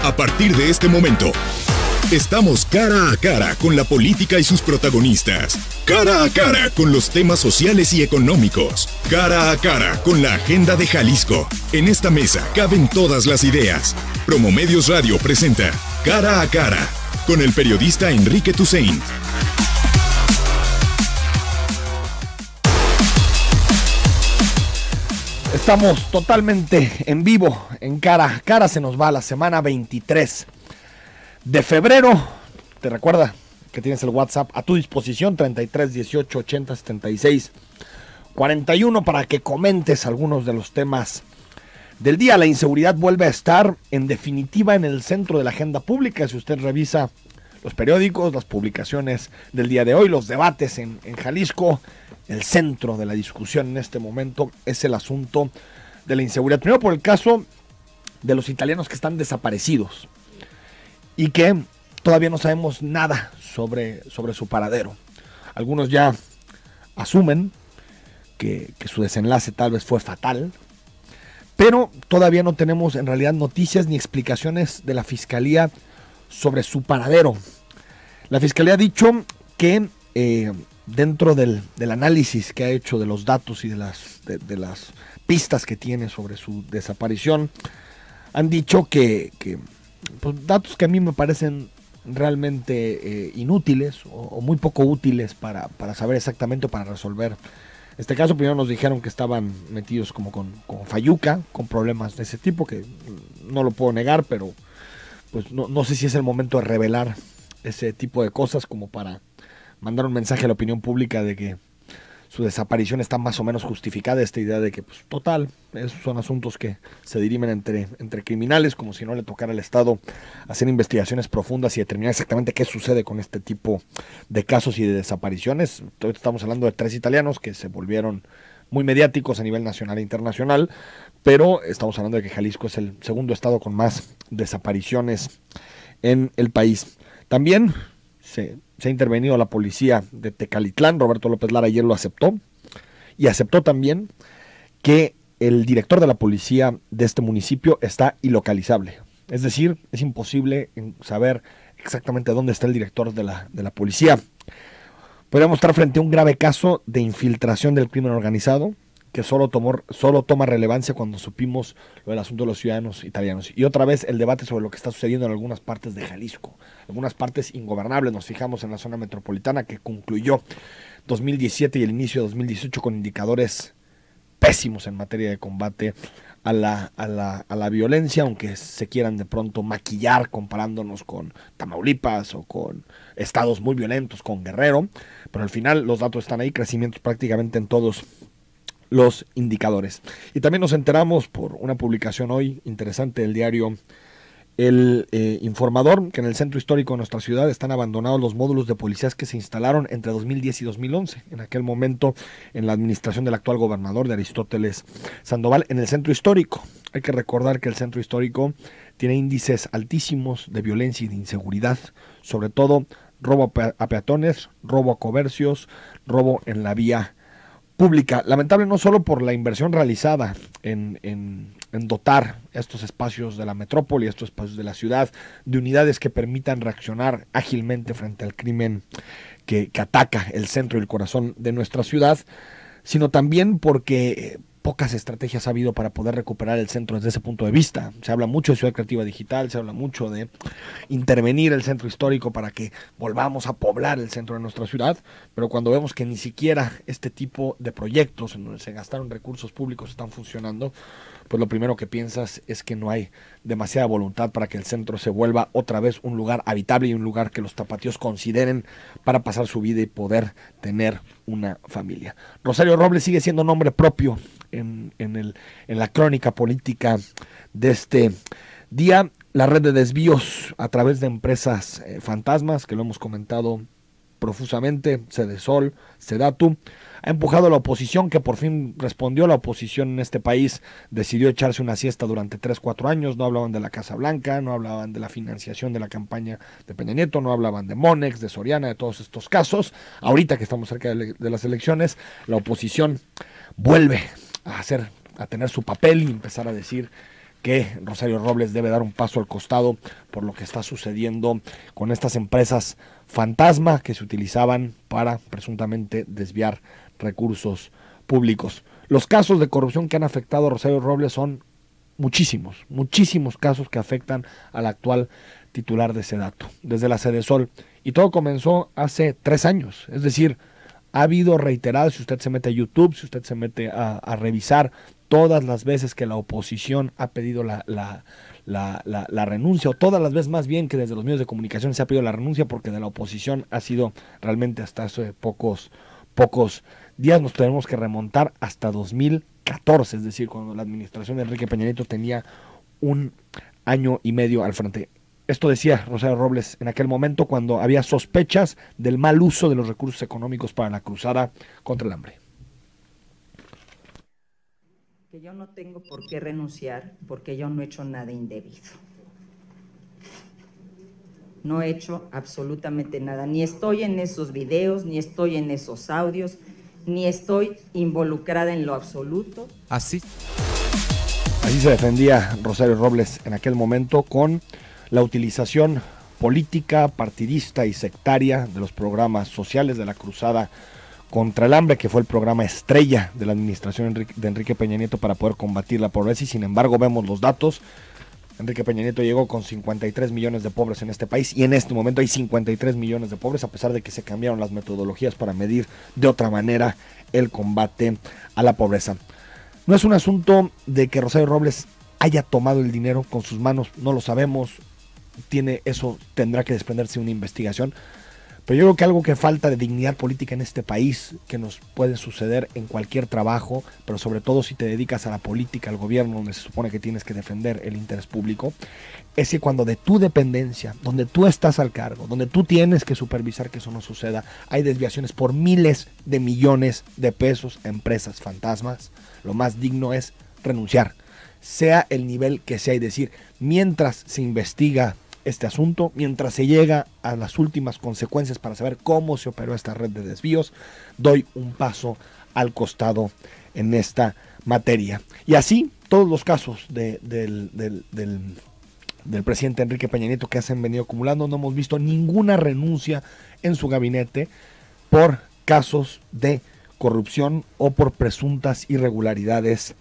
A partir de este momento, estamos cara a cara con la política y sus protagonistas. Cara a cara con los temas sociales y económicos. Cara a cara con la agenda de Jalisco. En esta mesa caben todas las ideas. Promomedios Radio presenta Cara a cara con el periodista Enrique Tusain. Estamos totalmente en vivo, en cara a cara. Se nos va la semana 23 de febrero. Te recuerda que tienes el WhatsApp a tu disposición, 33 18 80 76 41, para que comentes algunos de los temas del día. La inseguridad vuelve a estar en definitiva en el centro de la agenda pública. Si usted revisa los periódicos, las publicaciones del día de hoy, los debates en Jalisco, el centro de la discusión en este momento es el asunto de la inseguridad. Primero por el caso de los italianos que están desaparecidos y que todavía no sabemos nada sobre su paradero. Algunos ya asumen que su desenlace tal vez fue fatal, pero todavía no tenemos en realidad noticias ni explicaciones de la Fiscalía sobre su paradero. La Fiscalía ha dicho que dentro del análisis que ha hecho de los datos y de las pistas que tiene sobre su desaparición, han dicho que pues, datos que a mí me parecen realmente inútiles o muy poco útiles para saber exactamente, para resolver este caso. Primero nos dijeron que estaban metidos como con Fayuca, con problemas de ese tipo, que no lo puedo negar, pero pues no sé si es el momento de revelar ese tipo de cosas como para mandar un mensaje a la opinión pública de que su desaparición está más o menos justificada. Esta idea de que, pues, total, esos son asuntos que se dirimen entre criminales, como si no le tocara al Estado hacer investigaciones profundas y determinar exactamente qué sucede con este tipo de casos y de desapariciones. Entonces, estamos hablando de 3 italianos que se volvieron muy mediáticos a nivel nacional e internacional, pero estamos hablando de que Jalisco es el segundo estado con más desapariciones en el país. También se ha intervenido la policía de Tecalitlán. Roberto López Lara ayer lo aceptó, y aceptó también que el director de la policía de este municipio está ilocalizable. Es decir, es imposible saber exactamente dónde está el director de la policía. Podríamos estar frente a un grave caso de infiltración del crimen organizado, que solo toma relevancia cuando supimos lo del asunto de los ciudadanos italianos. Y otra vez el debate sobre lo que está sucediendo en algunas partes de Jalisco, algunas partes ingobernables. Nos fijamos en la zona metropolitana, que concluyó 2017 y el inicio de 2018 con indicadores pésimos en materia de combate a la violencia, aunque se quieran de pronto maquillar comparándonos con Tamaulipas o con estados muy violentos, con Guerrero, pero al final los datos están ahí, crecimientos prácticamente en todos los indicadores. Y también nos enteramos por una publicación hoy interesante del diario El Informador, que en el centro histórico de nuestra ciudad están abandonados los módulos de policías que se instalaron entre 2010 y 2011, en aquel momento en la administración del actual gobernador de Aristóteles Sandoval, en el centro histórico. Hay que recordar que el centro histórico tiene índices altísimos de violencia y de inseguridad, sobre todo robo a peatones, robo a comercios, robo en la vía pública. Lamentable no solo por la inversión realizada en dotar estos espacios de la metrópoli, estos espacios de la ciudad, de unidades que permitan reaccionar ágilmente frente al crimen que ataca el centro y el corazón de nuestra ciudad, sino también porque pocas estrategias ha habido para poder recuperar el centro desde ese punto de vista. Se habla mucho de ciudad creativa digital, se habla mucho de intervenir el centro histórico para que volvamos a poblar el centro de nuestra ciudad, pero cuando vemos que ni siquiera este tipo de proyectos en donde se gastaron recursos públicos están funcionando, pues lo primero que piensas es que no hay demasiada voluntad para que el centro se vuelva otra vez un lugar habitable y un lugar que los tapatíos consideren para pasar su vida y poder tener una familia. Rosario Robles sigue siendo nombre propio en la crónica política de este día. La red de desvíos a través de empresas fantasmas, que lo hemos comentado profusamente, Cedesol, Sedatu, ha empujado a la oposición, que por fin respondió. La oposición en este país decidió echarse una siesta durante 3-4 años. No hablaban de la Casa Blanca, no hablaban de la financiación de la campaña de Peña Nieto, no hablaban de Monex, de Soriana, de todos estos casos. Ahorita que estamos cerca de las elecciones, la oposición vuelve a tener su papel y empezar a decir que Rosario Robles debe dar un paso al costado por lo que está sucediendo con estas empresas fantasma que se utilizaban para presuntamente desviar recursos públicos. Los casos de corrupción que han afectado a Rosario Robles son muchísimos casos que afectan al actual titular de Sedato, desde la Sedesol. Y todo comenzó hace 3 años, es decir, ha habido reiteradas, si usted se mete a YouTube, si usted se mete a revisar todas las veces que la oposición ha pedido la renuncia, o todas las veces más bien que desde los medios de comunicación se ha pedido la renuncia, porque de la oposición ha sido realmente hasta hace pocos días. Nos tenemos que remontar hasta 2014, es decir, cuando la administración de Enrique Peña Nieto tenía 1 año y medio al frente. Esto decía Rosario Robles en aquel momento cuando había sospechas del mal uso de los recursos económicos para la cruzada contra el hambre. Que yo no tengo por qué renunciar porque yo no he hecho nada indebido. No he hecho absolutamente nada, ni estoy en esos videos, ni estoy en esos audios, ni estoy involucrada en lo absoluto. Así se defendía Rosario Robles en aquel momento con la utilización política, partidista y sectaria de los programas sociales de la cruzada contra el hambre, que fue el programa estrella de la administración de Enrique Peña Nieto para poder combatir la pobreza. Y sin embargo vemos los datos. Enrique Peña Nieto llegó con 53 millones de pobres en este país, y en este momento hay 53 millones de pobres, a pesar de que se cambiaron las metodologías para medir de otra manera el combate a la pobreza. No es un asunto de que Rosario Robles haya tomado el dinero con sus manos, no lo sabemos, eso tendrá que desprenderse una investigación. Pero yo creo que algo que falta de dignidad política en este país, que nos puede suceder en cualquier trabajo, pero sobre todo si te dedicas a la política, al gobierno, donde se supone que tienes que defender el interés público, es que cuando de tu dependencia, donde tú estás al cargo, donde tú tienes que supervisar que eso no suceda, hay desviaciones por miles de millones de pesos a empresas fantasmas, lo más digno es renunciar, sea el nivel que sea, y decir, mientras se investiga este asunto, mientras se llega a las últimas consecuencias para saber cómo se operó esta red de desvíos, doy un paso al costado en esta materia. Y así todos los casos del presidente Enrique Peña Nieto que se han venido acumulando, no hemos visto ninguna renuncia en su gabinete por casos de corrupción o por presuntas irregularidades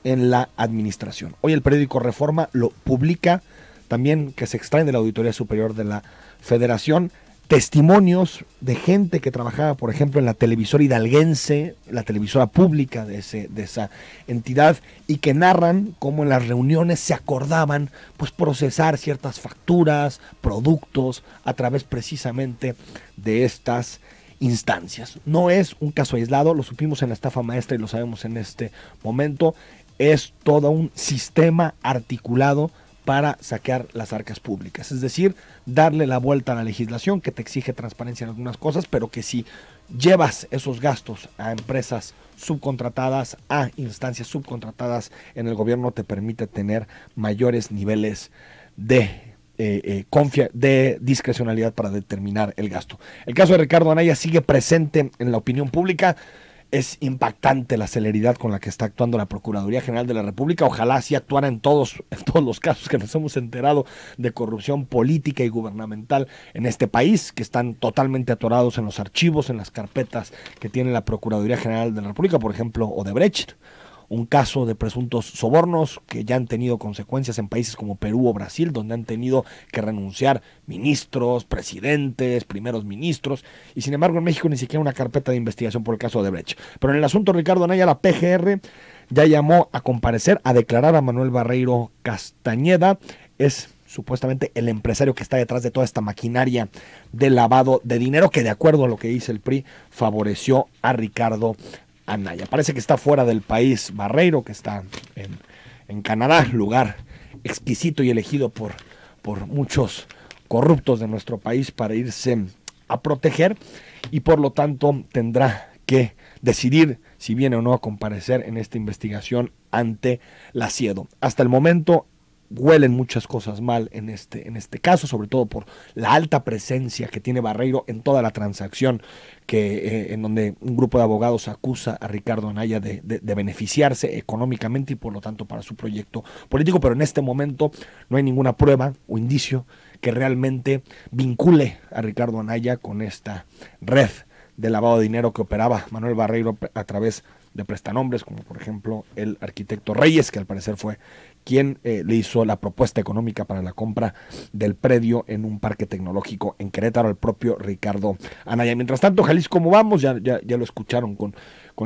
en la administración. Hoy el periódico Reforma lo publica también, que se extraen de la Auditoría Superior de la Federación, testimonios de gente que trabajaba, por ejemplo, en la televisora hidalguense, la televisora pública de esa entidad, y que narran cómo en las reuniones se acordaban pues procesar ciertas facturas, productos, a través precisamente de estas instancias. No es un caso aislado, lo supimos en la estafa maestra y lo sabemos en este momento, es todo un sistema articulado para saquear las arcas públicas, es decir, darle la vuelta a la legislación que te exige transparencia en algunas cosas, pero que si llevas esos gastos a empresas subcontratadas, a instancias subcontratadas en el gobierno, te permite tener mayores niveles de discrecionalidad para determinar el gasto. El caso de Ricardo Anaya sigue presente en la opinión pública. Es impactante la celeridad con la que está actuando la Procuraduría General de la República. Ojalá así actuara en todos los casos que nos hemos enterado de corrupción política y gubernamental en este país, que están totalmente atorados en los archivos, en las carpetas que tiene la Procuraduría General de la República, por ejemplo, Odebrecht, un caso de presuntos sobornos que ya han tenido consecuencias en países como Perú o Brasil, donde han tenido que renunciar ministros, presidentes, primeros ministros, y sin embargo en México ni siquiera una carpeta de investigación por el caso de Odebrecht. Pero en el asunto Ricardo Anaya, la PGR ya llamó a comparecer, a declarar a Manuel Barreiro Castañeda. Es supuestamente el empresario que está detrás de toda esta maquinaria de lavado de dinero, que de acuerdo a lo que dice el PRI, favoreció a Ricardo Anaya. Parece que está fuera del país Barreiro, que está en Canadá, lugar exquisito y elegido por muchos corruptos de nuestro país para irse a proteger, y por lo tanto tendrá que decidir si viene o no a comparecer en esta investigación ante la CIEDO. Hasta el momento huelen muchas cosas mal en este caso, sobre todo por la alta presencia que tiene Barreiro en toda la transacción, en donde un grupo de abogados acusa a Ricardo Anaya de beneficiarse económicamente y por lo tanto para su proyecto político, pero en este momento no hay ninguna prueba o indicio que realmente vincule a Ricardo Anaya con esta red de lavado de dinero que operaba Manuel Barreiro a través de prestanombres, como por ejemplo el arquitecto Reyes, que al parecer fue quien le hizo la propuesta económica para la compra del predio en un parque tecnológico en Querétaro, el propio Ricardo Anaya. Mientras tanto, Jalisco, ¿cómo vamos? Ya lo escucharon con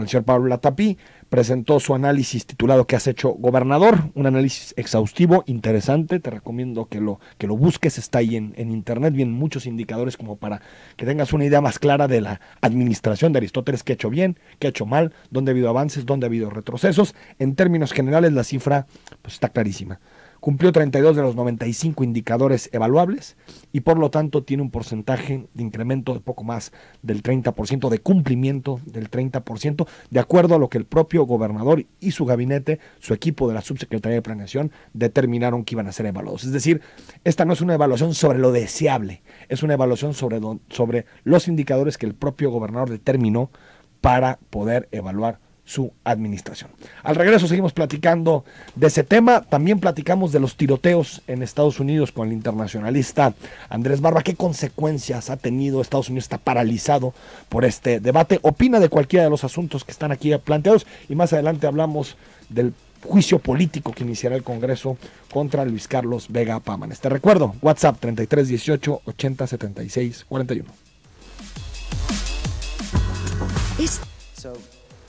el señor Pablo Latapí, presentó su análisis titulado ¿Qué has hecho, gobernador? Un análisis exhaustivo, interesante, te recomiendo que lo busques, está ahí en internet, vienen muchos indicadores como para que tengas una idea más clara de la administración de Aristóteles, qué ha hecho bien, qué ha hecho mal, dónde ha habido avances, dónde ha habido retrocesos. En términos generales la cifra pues está clarísima. Cumplió 32 de los 95 indicadores evaluables y por lo tanto tiene un porcentaje de incremento de poco más del 30%, de cumplimiento del 30%, de acuerdo a lo que el propio gobernador y su gabinete, su equipo de la Subsecretaría de Planeación, determinaron que iban a ser evaluados. Es decir, esta no es una evaluación sobre lo deseable, es una evaluación sobre los indicadores que el propio gobernador determinó para poder evaluar su administración. Al regreso seguimos platicando de ese tema, también platicamos de los tiroteos en Estados Unidos con el internacionalista Andrés Barba. ¿Qué consecuencias ha tenido? Estados Unidos está paralizado por este debate, opina de cualquiera de los asuntos que están aquí planteados y más adelante hablamos del juicio político que iniciará el Congreso contra Luis Carlos Vega Pámanes. Te recuerdo, WhatsApp 33 18 80 76 41.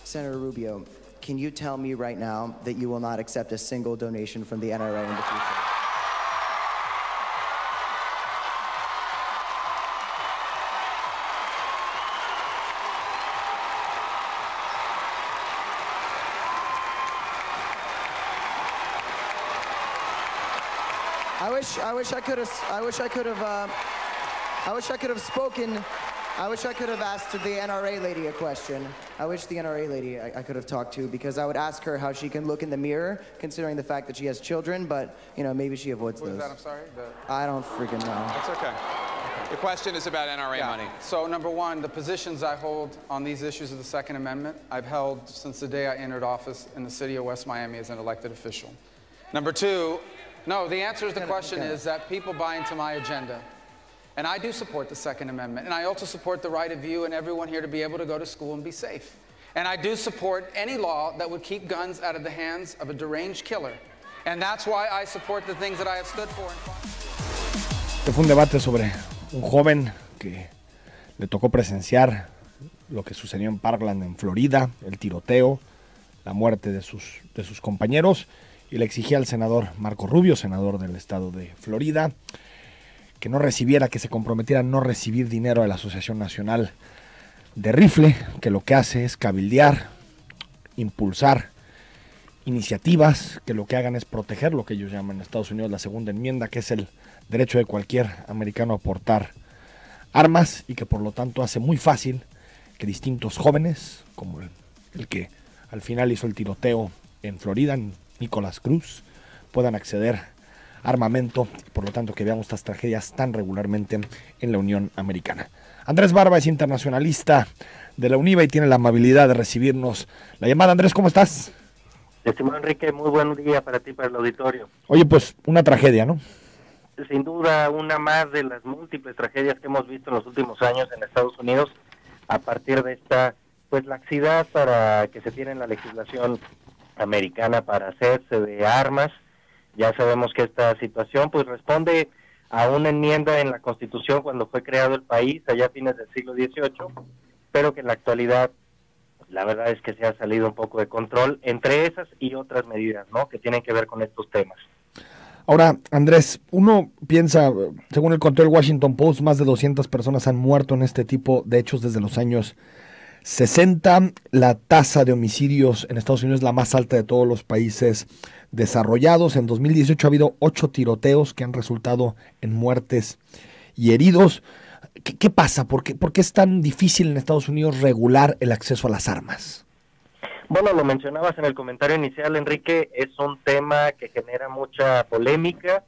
Senator Rubio, can you tell me right now that you will not accept a single donation from the NRA in the future? I wish I could have asked the NRA lady a question. I wish the NRA lady I could have talked to, because I would ask her how she can look in the mirror, considering the fact that she has children, but, you know, maybe she avoids those. What is that? I'm sorry? I don't freaking know. That's okay. The question is about NRA money. So, number one, the positions I hold on these issues of the Second Amendment, I've held since the day I entered office in the city of West Miami as an elected official. Number two, no, the answer to the question is that people buy into my agenda. And I do support the Second Amendment. And I also support the right of you and everyone here to be able to go to school and be safe. And I do support any law that would keep guns out of the hands of a deranged killer. And that's why I support the things that I have stood for. Este fue un debate sobre un joven que le tocó presenciar lo que sucedió en Parkland, en Florida, el tiroteo, la muerte de sus compañeros, y le exigía al senador Marco Rubio, senador del estado de Florida, que no recibiera, que se comprometiera a no recibir dinero de la Asociación Nacional de Rifle, que lo que hace es cabildear, impulsar iniciativas que lo que hagan es proteger lo que ellos llaman en Estados Unidos la segunda enmienda, que es el derecho de cualquier americano a portar armas, y que por lo tanto hace muy fácil que distintos jóvenes, como el que al final hizo el tiroteo en Florida, Nicolás Cruz, puedan acceder armamento, por lo tanto que veamos estas tragedias tan regularmente en la Unión Americana. Andrés Barba es internacionalista de la UNIVA y tiene la amabilidad de recibirnos la llamada. Andrés, ¿cómo estás? Estimado Enrique, muy buen día para ti y para el auditorio. Oye, pues una tragedia, ¿no? Sin duda, una más de las múltiples tragedias que hemos visto en los últimos años en Estados Unidos, a partir de esta pues laxidad para que se tiene en la legislación americana para hacerse de armas. Ya sabemos que esta situación pues responde a una enmienda en la Constitución cuando fue creado el país, allá a fines del siglo XVIII, pero que en la actualidad la verdad es que se ha salido un poco de control, entre esas y otras medidas, ¿no?, que tienen que ver con estos temas. Ahora, Andrés, uno piensa, según el conteo del Washington Post, más de 200 personas han muerto en este tipo de hechos desde los años 60. La tasa de homicidios en Estados Unidos es la más alta de todos los países desarrollados. En 2018 ha habido 8 tiroteos que han resultado en muertes y heridos. ¿Qué pasa? ¿Por qué es tan difícil en Estados Unidos regular el acceso a las armas? Bueno, lo mencionabas en el comentario inicial, Enrique, es un tema que genera mucha polémica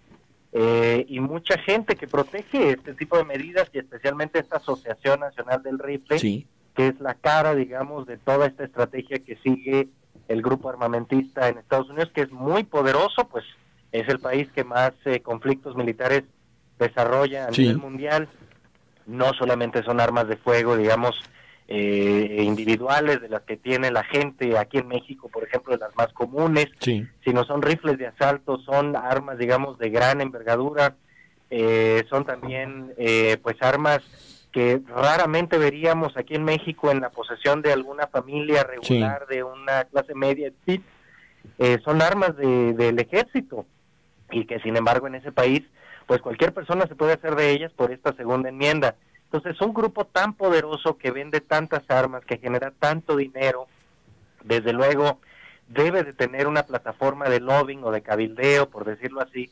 y mucha gente que protege este tipo de medidas y especialmente esta Asociación Nacional del Rifle, Sí. que es la cara, digamos, de toda esta estrategia que sigue el grupo armamentista en Estados Unidos, que es muy poderoso, pues es el país que más conflictos militares desarrolla a nivel mundial. No solamente son armas de fuego, digamos, individuales de las que tiene la gente aquí en México, por ejemplo, de las más comunes, sino son rifles de asalto, son armas, digamos, de gran envergadura, son también pues armas que raramente veríamos aquí en México en la posesión de alguna familia regular de una clase media, son armas del ejército y que sin embargo en ese país pues cualquier persona se puede hacer de ellas por esta segunda enmienda. Entonces, un grupo tan poderoso que vende tantas armas, que genera tanto dinero, desde luego debe de tener una plataforma de lobbying o de cabildeo, por decirlo así,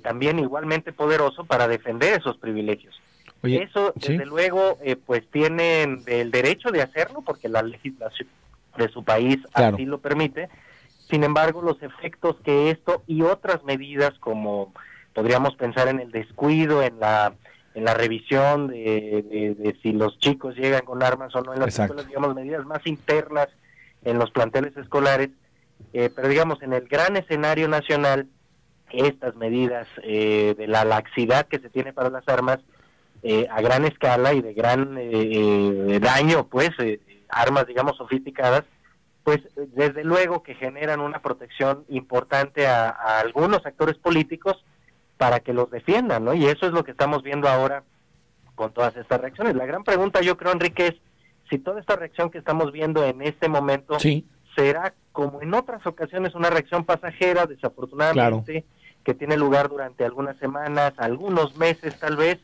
también igualmente poderoso para defender esos privilegios. Oye, eso, desde luego, pues tienen el derecho de hacerlo porque la legislación de su país así lo permite. Sin embargo, los efectos que esto y otras medidas, como podríamos pensar en el descuido, en la revisión de si los chicos llegan con armas o no en las escuelas, digamos, medidas más internas en los planteles escolares, pero digamos, en el gran escenario nacional, estas medidas de la laxidad que se tiene para las armas a gran escala y de gran daño, pues, armas, digamos, sofisticadas, pues desde luego que generan una protección importante a algunos actores políticos para que los defiendan, ¿no? Y eso es lo que estamos viendo ahora con todas estas reacciones. La gran pregunta, yo creo, Enrique, es si toda esta reacción que estamos viendo en este momento será, como en otras ocasiones, una reacción pasajera, desafortunadamente, que tiene lugar durante algunas semanas, algunos meses tal vez,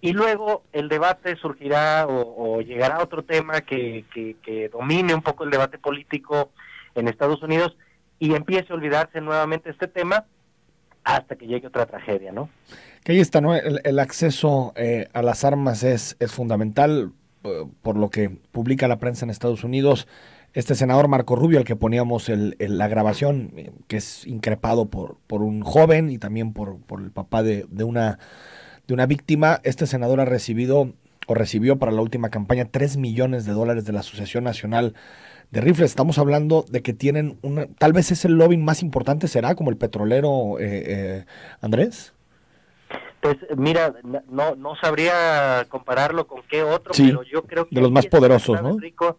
y luego el debate surgirá o llegará a otro tema que domine un poco el debate político en Estados Unidos y empiece a olvidarse nuevamente este tema hasta que llegue otra tragedia, ¿no? Que ahí está, ¿no? El acceso a las armas es fundamental, por lo que publica la prensa en Estados Unidos. Este senador Marco Rubio, al que poníamos la grabación, que es increpado por un joven y también por el papá de una víctima, este senador ha recibido o recibió para la última campaña $3 millones de la Asociación Nacional de Rifles. Estamos hablando de que tienen tal vez es el lobbying más importante, ¿será? Como el petrolero, Andrés. Pues mira, no sabría compararlo con qué otro, pero yo creo que de los más poderosos, ¿no? Rico,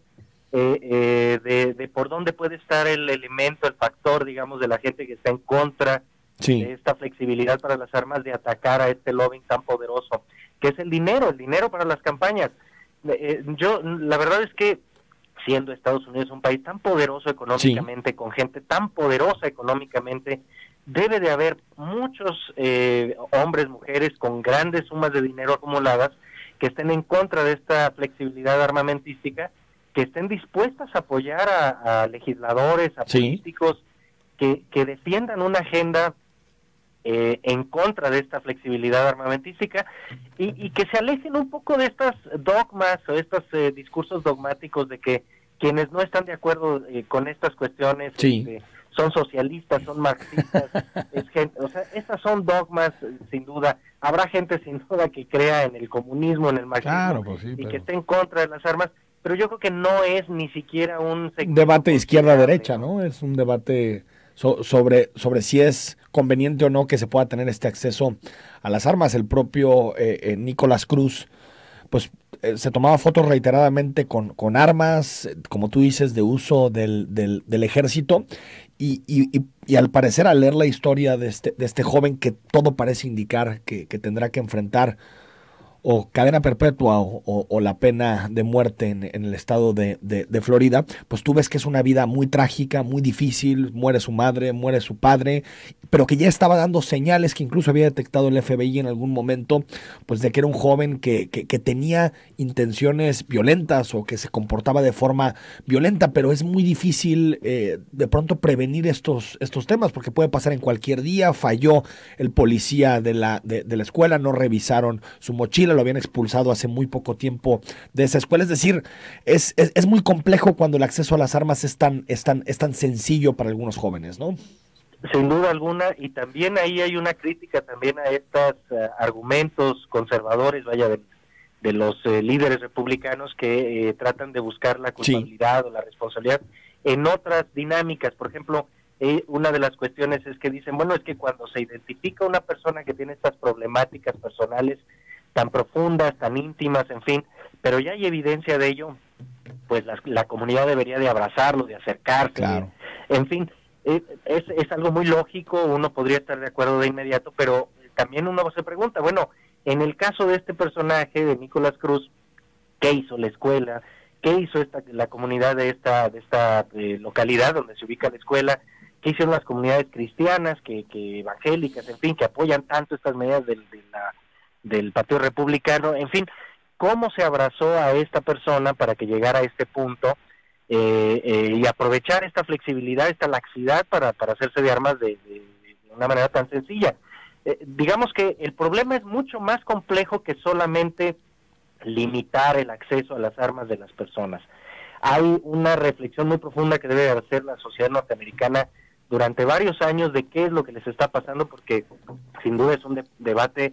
de por dónde puede estar el elemento, el factor, digamos, de la gente que está en contra de esta flexibilidad para las armas, de atacar a este lobbying tan poderoso, que es el dinero para las campañas. Yo, la verdad es que siendo Estados Unidos un país tan poderoso económicamente, con gente tan poderosa económicamente, debe de haber muchos hombres, mujeres con grandes sumas de dinero acumuladas que estén en contra de esta flexibilidad armamentística, que estén dispuestas a apoyar a legisladores, a políticos que defiendan una agenda en contra de esta flexibilidad armamentística y que se alejen un poco de estas dogmas o estos discursos dogmáticos de que quienes no están de acuerdo con estas cuestiones son socialistas, son marxistas, o sea, estas son dogmas sin duda. Habrá gente sin duda que crea en el comunismo, en el marxismo, y que esté en contra de las armas, pero yo creo que no es ni siquiera un debate izquierda-derecha, ¿no? Es un debate sobre si es conveniente o no que se pueda tener este acceso a las armas. El propio Nicolás Cruz, pues se tomaba fotos reiteradamente con armas, como tú dices, de uso del ejército, y al parecer, al leer la historia de este joven, que todo parece indicar que tendrá que enfrentar o cadena perpetua o la pena de muerte en el estado de Florida, pues tú ves que es una vida muy trágica, muy difícil. Muere su madre, muere su padre, pero que ya estaba dando señales, que incluso había detectado el FBI en algún momento, pues de que era un joven que tenía intenciones violentas o que se comportaba de forma violenta, pero es muy difícil de pronto prevenir estos temas, porque puede pasar en cualquier día. Falló el policía de la escuela, no revisaron su mochila, Chile lo habían expulsado hace muy poco tiempo de esa escuela. Es decir, es muy complejo cuando el acceso a las armas es tan sencillo para algunos jóvenes, ¿no? Sin duda alguna, y también ahí hay una crítica también a estos argumentos conservadores, de los líderes republicanos que tratan de buscar la culpabilidad o la responsabilidad en otras dinámicas. Por ejemplo, una de las cuestiones es que dicen, bueno, es que cuando se identifica una persona que tiene estas problemáticas personales tan profundas, tan íntimas, en fin, pero ya hay evidencia de ello, pues la comunidad debería de abrazarlo, de acercarse, claro. En fin, es algo muy lógico, uno podría estar de acuerdo de inmediato, pero también uno se pregunta, bueno, en el caso de este personaje, de Nicolás Cruz, ¿qué hizo la escuela? ¿Qué hizo la comunidad de esta localidad donde se ubica la escuela? ¿Qué hicieron las comunidades cristianas, que evangélicas, en fin, que apoyan tanto estas medidas del Partido Republicano? En fin, ¿cómo se abrazó a esta persona para que llegara a este punto y aprovechar esta flexibilidad, esta laxidad para hacerse de armas de una manera tan sencilla? Digamos que el problema es mucho más complejo que solamente limitar el acceso a las armas de las personas. Hay una reflexión muy profunda que debe hacer la sociedad norteamericana durante varios años de qué es lo que les está pasando, porque sin duda es un debate,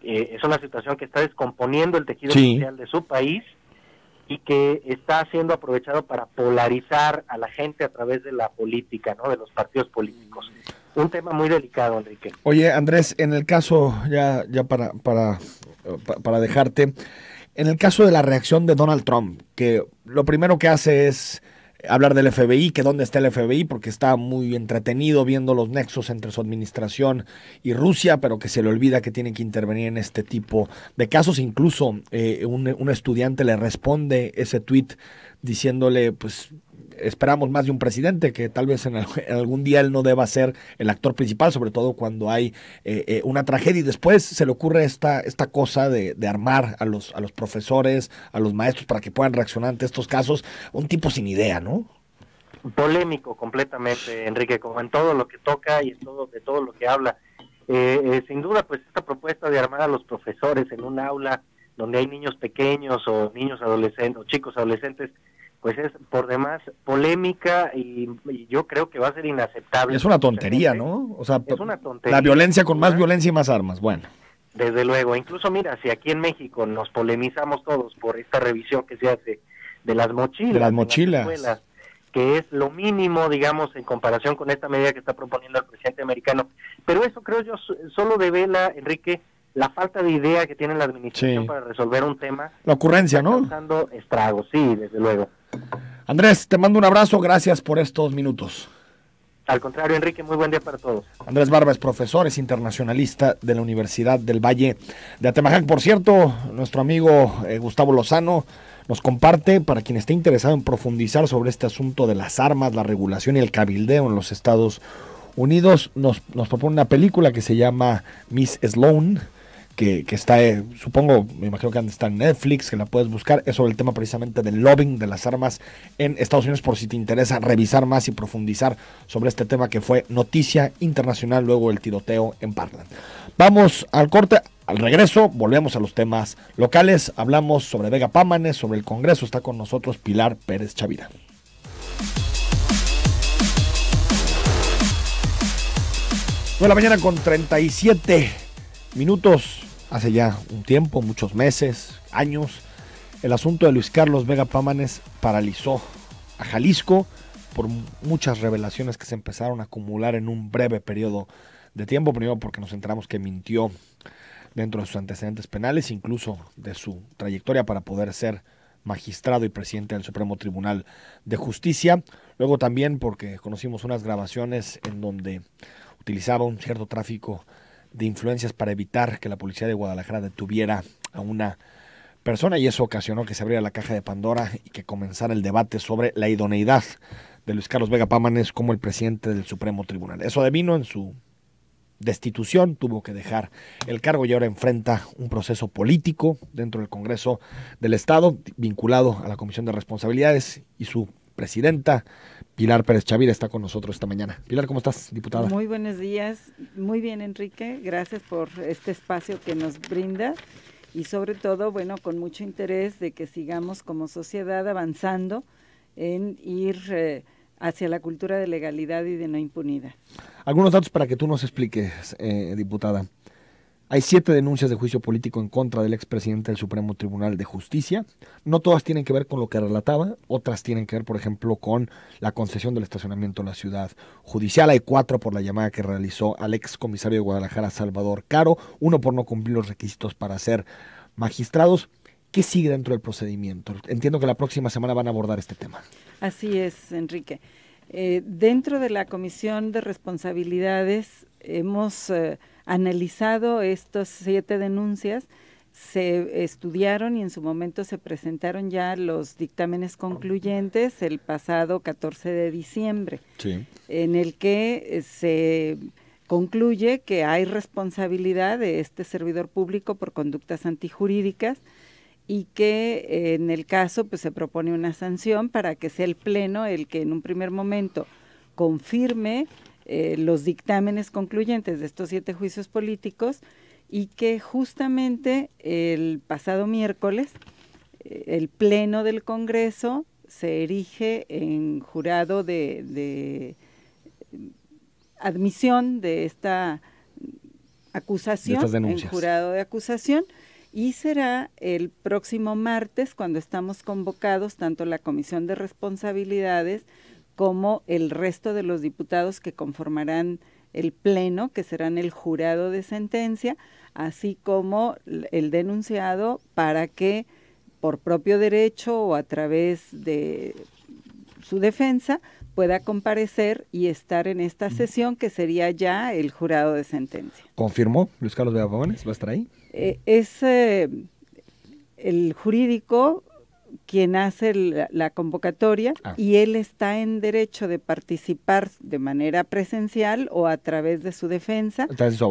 es una situación que está descomponiendo el tejido social de su país y que está siendo aprovechado para polarizar a la gente a través de la política, ¿no? De los partidos políticos. Un tema muy delicado, Enrique. Oye, Andrés, en el caso, ya para dejarte, en el caso de la reacción de Donald Trump, que lo primero que hace es hablar del FBI, que dónde está el FBI, porque está muy entretenido viendo los nexos entre su administración y Rusia, pero que se le olvida que tiene que intervenir en este tipo de casos. Incluso un estudiante le responde ese tuit diciéndole, pues, esperamos más de un presidente, que tal vez en algún día él no deba ser el actor principal, sobre todo cuando hay una tragedia. Y después se le ocurre esta cosa de armar a los profesores, a los maestros, para que puedan reaccionar ante estos casos. Un tipo sin idea, ¿no? Polémico completamente, Enrique, como en todo lo que toca y de todo lo que habla. Sin duda, pues esta propuesta de armar a los profesores en un aula donde hay niños pequeños o niños adolescentes o chicos adolescentes, pues es por demás polémica y yo creo que va a ser inaceptable. Es una tontería, ¿no? O sea, es una tontería. La violencia con más violencia y más armas, bueno. Desde luego, incluso mira, si aquí en México nos polemizamos todos por esta revisión que se hace de las mochilas. De las mochilas. Escuelas, que es lo mínimo, digamos, en comparación con esta medida que está proponiendo el presidente americano. Pero eso creo yo solo devela, Enrique, la falta de idea que tiene la administración para resolver un tema. La ocurrencia, ¿no? Causando estragos, sí, desde luego. Andrés, te mando un abrazo, gracias por estos minutos. Al contrario, Enrique, muy buen día para todos. Andrés Barba es profesor, es internacionalista de la Universidad del Valle de Atemajac. Por cierto, nuestro amigo Gustavo Lozano nos comparte, para quien esté interesado en profundizar sobre este asunto de las armas, la regulación y el cabildeo en los Estados Unidos, nos propone una película que se llama Miss Sloan, que está, supongo, me imagino que está en Netflix, que la puedes buscar. Es sobre el tema precisamente del lobbying de las armas en Estados Unidos, por si te interesa revisar más y profundizar sobre este tema que fue noticia internacional luego del tiroteo en Parkland. Vamos al corte. Al regreso volvemos a los temas locales. Hablamos sobre Vega Pámanes, sobre el Congreso. Está con nosotros Pilar Pérez Chavira. 9:37 a.m. Hace ya un tiempo, muchos meses, años, el asunto de Luis Carlos Vega Pámanes paralizó a Jalisco por muchas revelaciones que se empezaron a acumular en un breve periodo de tiempo. Primero porque nos enteramos que mintió dentro de sus antecedentes penales, incluso de su trayectoria para poder ser magistrado y presidente del Supremo Tribunal de Justicia. Luego también porque conocimos unas grabaciones en donde utilizaba un cierto tráfico de influencias para evitar que la policía de Guadalajara detuviera a una persona, y eso ocasionó que se abriera la caja de Pandora y que comenzara el debate sobre la idoneidad de Luis Carlos Vega Pámanes como el presidente del Supremo Tribunal. Eso devino en su destitución, tuvo que dejar el cargo y ahora enfrenta un proceso político dentro del Congreso del Estado vinculado a la Comisión de Responsabilidades, y su presidenta Pilar Pérez Chavira está con nosotros esta mañana. Pilar, ¿cómo estás, diputada? Muy buenos días, muy bien, Enrique, gracias por este espacio que nos brindas. y sobre todo, bueno, con mucho interés de que sigamos como sociedad avanzando en ir hacia la cultura de legalidad y de no impunidad. Algunos datos para que tú nos expliques, diputada. Hay 7 denuncias de juicio político en contra del expresidente del Supremo Tribunal de Justicia. No todas tienen que ver con lo que relataba, otras tienen que ver, por ejemplo, con la concesión del estacionamiento en la ciudad judicial. Hay 4 por la llamada que realizó al ex comisario de Guadalajara, Salvador Caro, 1 por no cumplir los requisitos para ser magistrados. ¿Qué sigue dentro del procedimiento? Entiendo que la próxima semana van a abordar este tema. Así es, Enrique. Dentro de la Comisión de Responsabilidades hemos analizado estas 7 denuncias, se estudiaron y en su momento se presentaron ya los dictámenes concluyentes el pasado 14 de diciembre, Sí. en el que se concluye que hay responsabilidad de este servidor público por conductas antijurídicas y que en el caso pues se propone una sanción para que sea el Pleno el que en un primer momento confirme los dictámenes concluyentes de estos 7 juicios políticos y que justamente el pasado miércoles el Pleno del Congreso se erige en jurado de admisión de esta acusación, en jurado de acusación, y será el próximo martes cuando estamos convocados tanto la Comisión de Responsabilidades como el resto de los diputados que conformarán el Pleno, que serán el jurado de sentencia, así como el denunciado, para que por propio derecho o a través de su defensa pueda comparecer y estar en esta sesión que sería ya el jurado de sentencia. ¿Confirmó Luis Carlos Vega Pavones? ¿Va a estar ahí? Es el jurídico quien hace la convocatoria y él está en derecho de participar de manera presencial o a través de su defensa.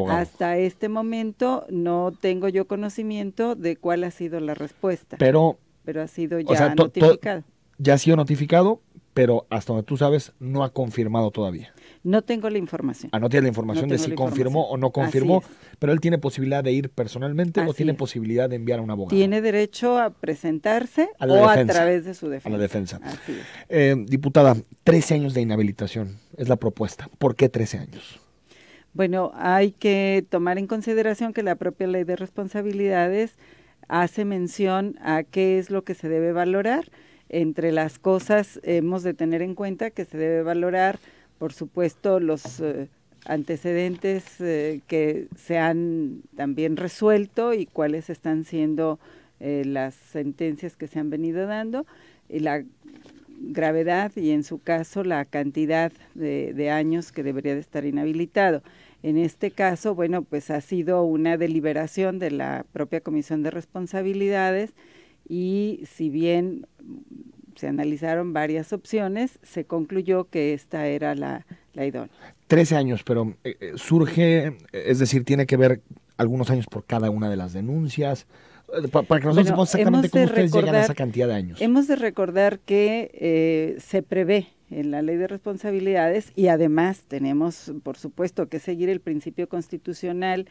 Hasta este momento no tengo yo conocimiento de cuál ha sido la respuesta. Pero ha sido ya notificado. Ya ha sido notificado, pero hasta donde tú sabes no ha confirmado todavía. No tengo la información. No tiene la información de si confirmó o no confirmó, pero él tiene posibilidad de ir personalmente o tiene posibilidad de enviar a un abogado. Tiene derecho a presentarse o a través de su defensa. A la defensa. Así es. Diputada, 13 años de inhabilitación es la propuesta. ¿Por qué 13 años? Bueno, hay que tomar en consideración que la propia Ley de Responsabilidades hace mención a qué es lo que se debe valorar. Entre las cosas hemos de tener en cuenta que se debe valorar, por supuesto, los antecedentes que se han también resuelto y cuáles están siendo las sentencias que se han venido dando, y la gravedad y en su caso la cantidad de años que debería de estar inhabilitado. En este caso, bueno, pues ha sido una deliberación de la propia Comisión de Responsabilidades y si bien se analizaron varias opciones, se concluyó que esta era la idónea. 13 años, pero surge, es decir, tiene que ver algunos años por cada una de las denuncias, para que nosotros sepamos exactamente cómo ustedes llegan a esa cantidad de años. Hemos de recordar que se prevé en la Ley de Responsabilidades y además tenemos, por supuesto, que seguir el principio constitucional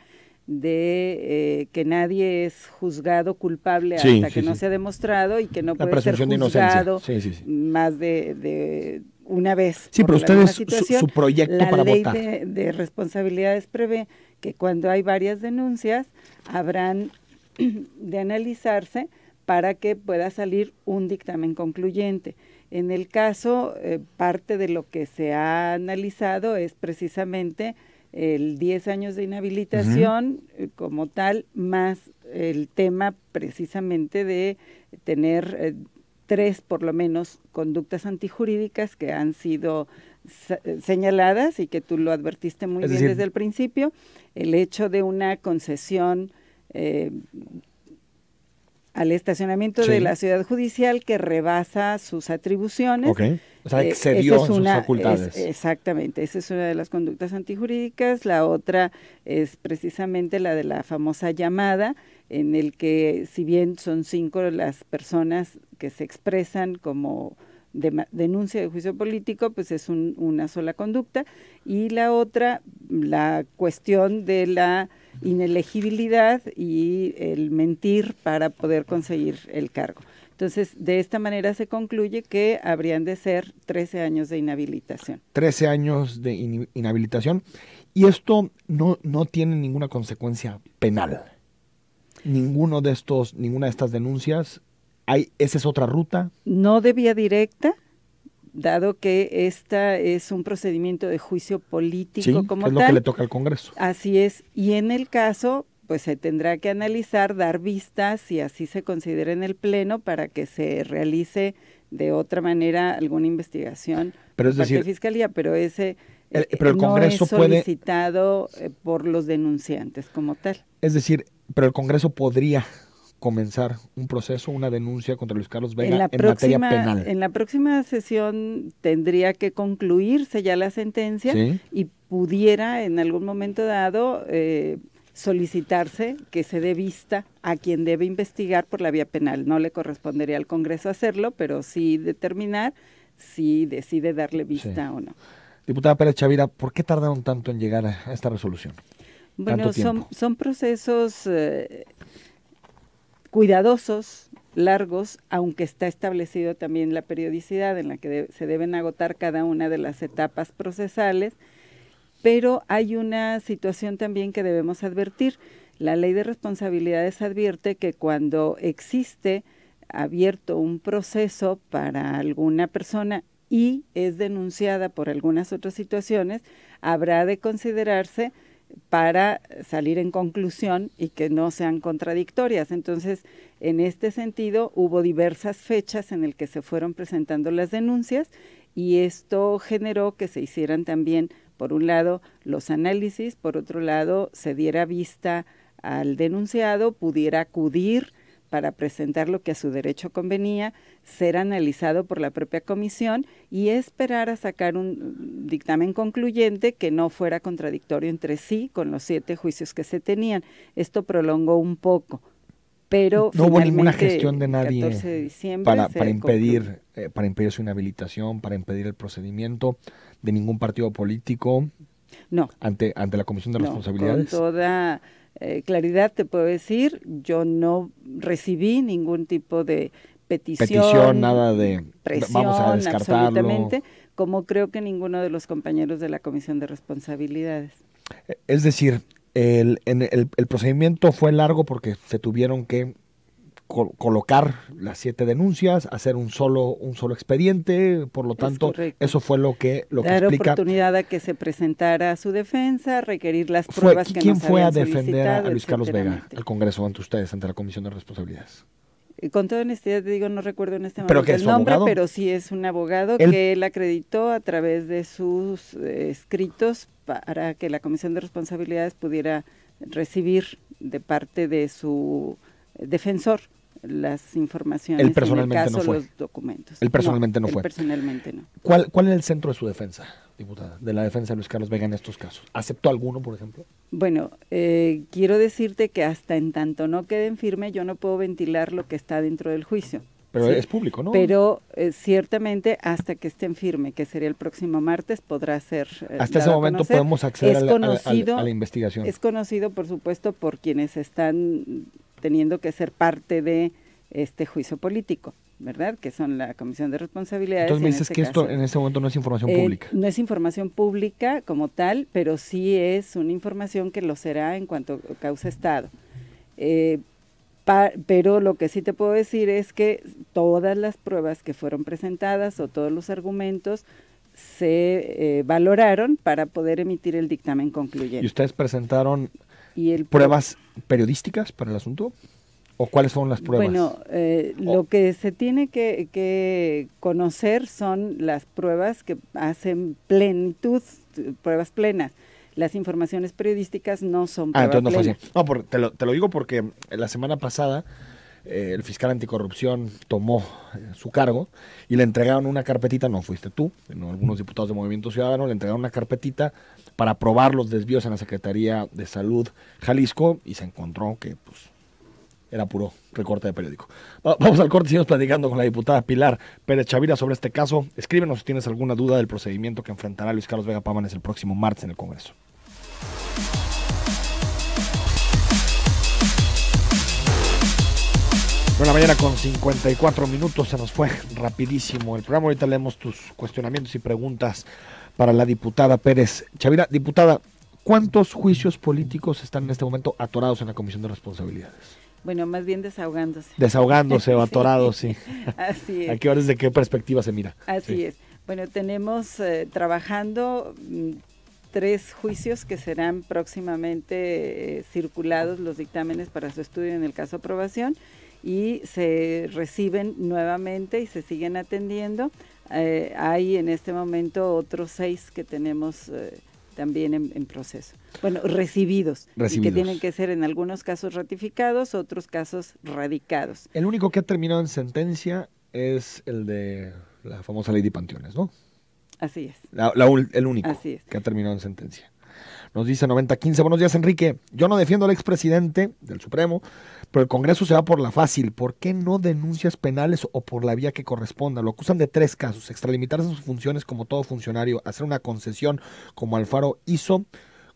de que nadie es juzgado culpable hasta que no se ha demostrado y que no puede ser juzgado más de una vez. Sí, pero ustedes, su proyecto para votar. La Ley de Responsabilidades prevé que cuando hay varias denuncias habrán de analizarse para que pueda salir un dictamen concluyente. En el caso, parte de lo que se ha analizado es precisamente el 10 años de inhabilitación como tal, más el tema precisamente de tener 3 por lo menos conductas antijurídicas que han sido señaladas y que tú lo advertiste muy bien desde el principio, el hecho de una concesión al estacionamiento de la ciudad judicial que rebasa sus atribuciones. O sea, excedió sus facultades. Exactamente, esa es una de las conductas antijurídicas. La otra es precisamente la de la famosa llamada, en el que si bien son 5 las personas que se expresan como denuncia de juicio político, pues es una sola conducta. Y la otra, la cuestión de la inelegibilidad y el mentir para poder conseguir el cargo. Entonces, de esta manera se concluye que habrían de ser 13 años de inhabilitación. 13 años de inhabilitación. Y esto no tiene ninguna consecuencia penal. Ninguna de estas denuncias, ¿esa es otra ruta? No de vía directa, dado que esta es un procedimiento de juicio político como tal. Es lo que le toca al Congreso. Así es. Y en el caso, pues se tendrá que analizar, dar vistas, si así se considera en el Pleno, para que se realice de otra manera alguna investigación por parte de Fiscalía, pero pero el Congreso no es solicitado por los denunciantes como tal. Es decir, pero el Congreso podría comenzar un proceso, una denuncia contra Luis Carlos Vega en materia penal. En la próxima sesión tendría que concluirse ya la sentencia, ¿sí?, y pudiera en algún momento dado solicitarse que se dé vista a quien debe investigar por la vía penal. No le correspondería al Congreso hacerlo, pero sí determinar si decide darle vista o no. Diputada Pérez Chavira, ¿por qué tardaron tanto en llegar a esta resolución? Bueno, son procesos cuidadosos, largos, aunque está establecido también la periodicidad en la que se deben agotar cada una de las etapas procesales, pero hay una situación también que debemos advertir. La Ley de Responsabilidades advierte que cuando existe abierto un proceso para alguna persona y es denunciada por algunas otras situaciones, habrá de considerarse para salir en conclusión y que no sean contradictorias. Entonces, en este sentido, hubo diversas fechas en las que se fueron presentando las denuncias y esto generó que se hicieran también, por un lado, los análisis, por otro lado, se diera vista al denunciado, pudiera acudir para presentar lo que a su derecho convenía, ser analizado por la propia comisión y esperar a sacar un dictamen concluyente que no fuera contradictorio entre sí con los 7 juicios que se tenían. Esto prolongó un poco, pero no hubo ninguna gestión de nadie 14 de diciembre para impedir su inhabilitación, para impedir el procedimiento de ningún partido político. No. Ante la Comisión de Responsabilidades. Con toda claridad te puedo decir, yo no recibí ningún tipo de petición, nada de presión, vamos a descartarlo. Absolutamente, como creo que ninguno de los compañeros de la Comisión de Responsabilidades. Es decir, el procedimiento fue largo porque se tuvieron que colocar las 7 denuncias, hacer un solo expediente, por lo tanto, eso fue lo que dar explica. Oportunidad a que se presentara su defensa, requerir las pruebas que nos habían solicitado. ¿Quién fue a defender a Luis Carlos Vega al Congreso ante ustedes, ante la Comisión de Responsabilidades? Con toda honestidad te digo, no recuerdo en este momento el nombre, ¿abogado? Pero sí es un abogado que él acreditó a través de sus escritos para que la Comisión de Responsabilidades pudiera recibir de parte de su defensor las informaciones, él personalmente en el caso, no fue. Los documentos. Él personalmente no fue. Personalmente no. ¿Cuál es el centro de su defensa, diputada, de la defensa de Luis Carlos Vega en estos casos? ¿Aceptó alguno, por ejemplo? Bueno, quiero decirte que hasta en tanto no quede en firme, yo no puedo ventilar lo que está dentro del juicio. Pero ¿sí? Es público, ¿no? Pero ciertamente hasta que esté en firme, que sería el próximo martes, podrá ser hasta ese momento podemos acceder a la investigación. Es conocido, por supuesto, por quienes están teniendo que ser parte de este juicio político, ¿verdad? Que son la Comisión de Responsabilidades. Entonces me dices que esto en este momento no es información pública. No es información pública como tal, pero sí es una información que lo será en cuanto causa Estado. Pero lo que sí te puedo decir es que todas las pruebas que fueron presentadas o todos los argumentos se valoraron para poder emitir el dictamen concluyente. ¿Y ustedes presentaron pruebas periodísticas para el asunto? ¿O cuáles son las pruebas? Bueno, lo que se tiene que conocer son las pruebas que hacen plenitud, pruebas plenas. Las informaciones periodísticas no son pruebas plenas. Entonces no fue así. No, te lo digo porque la semana pasada el fiscal anticorrupción tomó su cargo y le entregaron una carpetita, no fuiste tú, sino algunos diputados de Movimiento Ciudadano, le entregaron una carpetita para probar los desvíos en la Secretaría de Salud Jalisco y se encontró que era puro recorte de periódico. Vamos al corte y seguimos platicando con la diputada Pilar Pérez Chavira sobre este caso. Escríbenos si tienes alguna duda del procedimiento que enfrentará Luis Carlos Vega Pámanes el próximo martes en el Congreso. Bueno, la mañana con 54 minutos, se nos fue rapidísimo el programa. Ahorita leemos tus cuestionamientos y preguntas para la diputada Pérez Chavira. Diputada, ¿cuántos juicios políticos están en este momento atorados en la Comisión de Responsabilidades? Bueno, más bien desahogándose. Desahogándose o atorados, sí. Así es. ¿A qué horas, desde qué perspectiva se mira? Así es. Bueno, tenemos trabajando 3 juicios que serán próximamente circulados los dictámenes para su estudio en el caso aprobación, y se reciben nuevamente y se siguen atendiendo. Hay en este momento otros 6 que tenemos también en proceso. Bueno, recibidos, y que tienen que ser en algunos casos ratificados, otros casos radicados. El único que ha terminado en sentencia es el de la famosa ley de panteones, ¿no? Así es. El único que ha terminado en sentencia. Nos dice 9015, buenos días, Enrique. Yo no defiendo al expresidente del Supremo, pero el Congreso se va por la fácil. ¿Por qué no denuncias penales o por la vía que corresponda? Lo acusan de 3 casos: extralimitarse sus funciones como todo funcionario, hacer una concesión como Alfaro hizo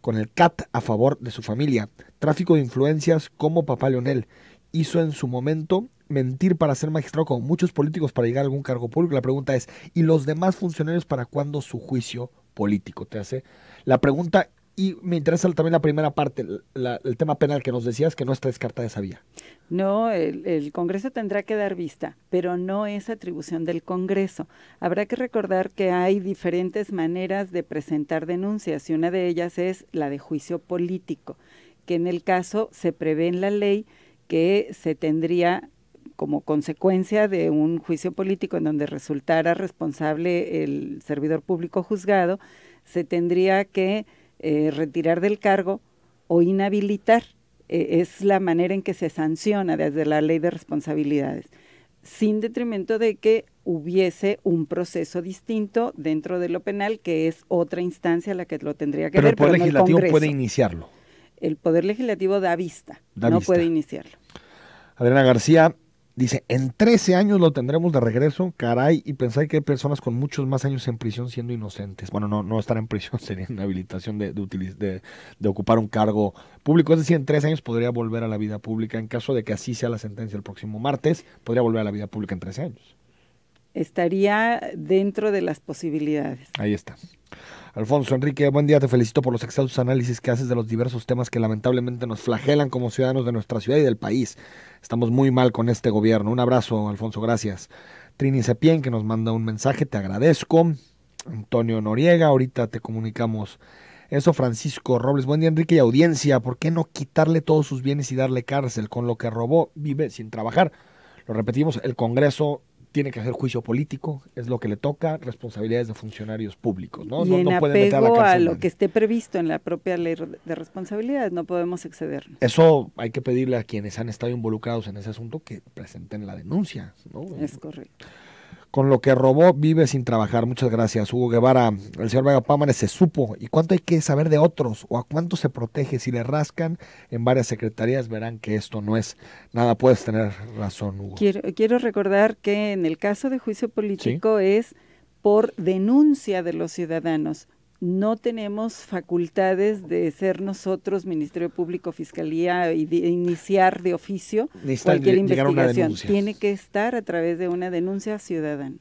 con el CAT a favor de su familia, tráfico de influencias como Papá Leonel hizo en su momento, mentir para ser magistrado como muchos políticos para llegar a algún cargo público. La pregunta es, ¿y los demás funcionarios para cuándo su juicio político? Te hace la pregunta. Y me interesa también la primera parte, el tema penal que nos decías, que no está descartada esa vía. No, el Congreso tendrá que dar vista, pero no es atribución del Congreso. Habrá que recordar que hay diferentes maneras de presentar denuncias, y una de ellas es la de juicio político, que en el caso se prevé en la ley que se tendría como consecuencia de un juicio político en donde resultara responsable el servidor público juzgado, se tendría que retirar del cargo o inhabilitar. Es la manera en que se sanciona desde la ley de responsabilidades, sin detrimento de que hubiese un proceso distinto dentro de lo penal, que es otra instancia la que lo tendría que ver. Pero el Poder Legislativo puede iniciarlo. El Poder Legislativo da vista, no puede iniciarlo. Adriana García dice, en 13 años lo tendremos de regreso, caray, y pensar que hay personas con muchos más años en prisión siendo inocentes. Bueno, no estar en prisión sería una habilitación de ocupar un cargo público. Es decir, en 13 años podría volver a la vida pública. En caso de que así sea la sentencia el próximo martes, podría volver a la vida pública en 13 años. Estaría dentro de las posibilidades. Ahí está. Alfonso Enrique, buen día, te felicito por los excelsos análisis que haces de los diversos temas que lamentablemente nos flagelan como ciudadanos de nuestra ciudad y del país. Estamos muy mal con este gobierno. Un abrazo, Alfonso, gracias. Trini Sepien, que nos manda un mensaje, te agradezco. Antonio Noriega, ahorita te comunicamos eso. Francisco Robles, buen día, Enrique y audiencia. ¿Por qué no quitarle todos sus bienes y darle cárcel? Con lo que robó, vive sin trabajar. Lo repetimos, el Congreso tiene que hacer juicio político, es lo que le toca, responsabilidades de funcionarios públicos, ¿no? Y en no pueden meter a la apego cárcel, a lo que esté previsto en la propia ley de responsabilidades, no podemos excedernos. Eso hay que pedirle a quienes han estado involucrados en ese asunto que presenten la denuncia, ¿no? Es correcto. Con lo que robó, vive sin trabajar. Muchas gracias, Hugo Guevara. El señor Vega Pámanes se supo. ¿Y cuánto hay que saber de otros? ¿O a cuánto se protege? Si le rascan en varias secretarías, verán que esto no es nada. Puedes tener razón, Hugo. Quiero recordar que en el caso de juicio político es por denuncia de los ciudadanos. No tenemos facultades de ser nosotros, Ministerio Público, Fiscalía, y de iniciar de oficio cualquier investigación. Tiene que estar a través de una denuncia ciudadana.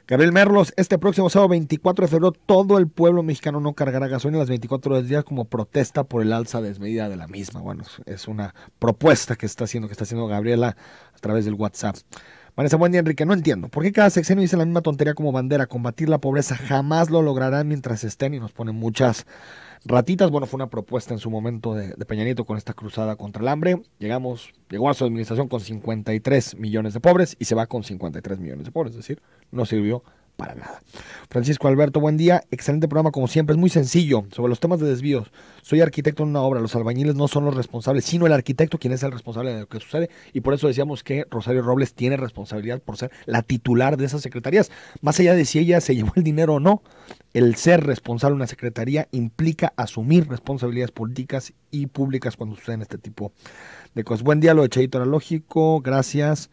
Gabriel Merlos, este próximo sábado 24 de febrero, todo el pueblo mexicano no cargará gasolina las 24 horas del día como protesta por el alza desmedida de la misma. Bueno, es una propuesta que está haciendo Gabriela a través del WhatsApp. Vanessa, buen día, Enrique. No entiendo. ¿Por qué cada sexenio dice la misma tontería como bandera? Combatir la pobreza jamás lo lograrán mientras estén, y nos ponen muchas ratitas. Bueno, fue una propuesta en su momento de Peña Nieto con esta cruzada contra el hambre. Llegó a su administración con 53 millones de pobres y se va con 53 millones de pobres. Es decir, no sirvió para nada. Francisco Alberto, buen día. Excelente programa como siempre. Es muy sencillo. Sobre los temas de desvíos. Soy arquitecto en una obra. Los albañiles no son los responsables, sino el arquitecto quien es el responsable de lo que sucede. Y por eso decíamos que Rosario Robles tiene responsabilidad por ser la titular de esas secretarías. Más allá de si ella se llevó el dinero o no, el ser responsable de una secretaría implica asumir responsabilidades políticas y públicas cuando suceden este tipo de cosas. Buen día, lo de Chayito era lógico. Gracias.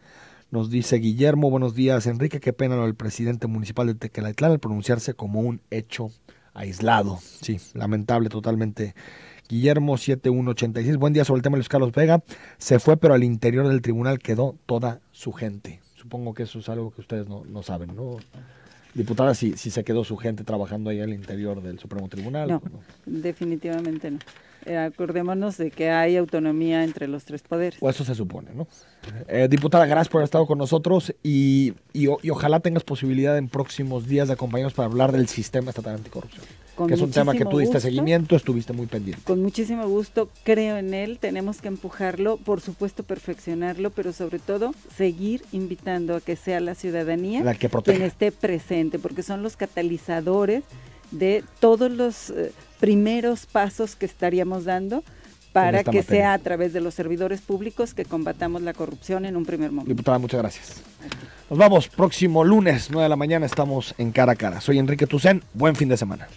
Nos dice Guillermo, buenos días, Enrique, qué pena lo del presidente municipal de Tequelaitlán al pronunciarse como un hecho aislado. Sí, lamentable totalmente, Guillermo 7186, buen día. Sobre el tema de Luis Carlos Vega, se fue, pero al interior del tribunal quedó toda su gente. Supongo que eso es algo que ustedes no saben, ¿no? Diputada, si se quedó su gente trabajando ahí al interior del Supremo Tribunal. No, definitivamente no. Acordémonos de que hay autonomía entre los tres poderes. O eso se supone, ¿no? Diputada, gracias por haber estado con nosotros y ojalá tengas posibilidad en próximos días de acompañarnos para hablar del sistema estatal anticorrupción. Que es un tema que tú diste seguimiento, estuviste muy pendiente. Con muchísimo gusto, creo en él, tenemos que empujarlo, por supuesto perfeccionarlo, pero sobre todo seguir invitando a que sea la ciudadanía la que proteja, quien esté presente, porque son los catalizadores de todos los primeros pasos que estaríamos dando para que sea a través de los servidores públicos que combatamos la corrupción en un primer momento. Diputada, muchas gracias. Nos vamos, próximo lunes, 9 de la mañana, estamos en Cara a Cara. Soy Enrique Tucen, buen fin de semana.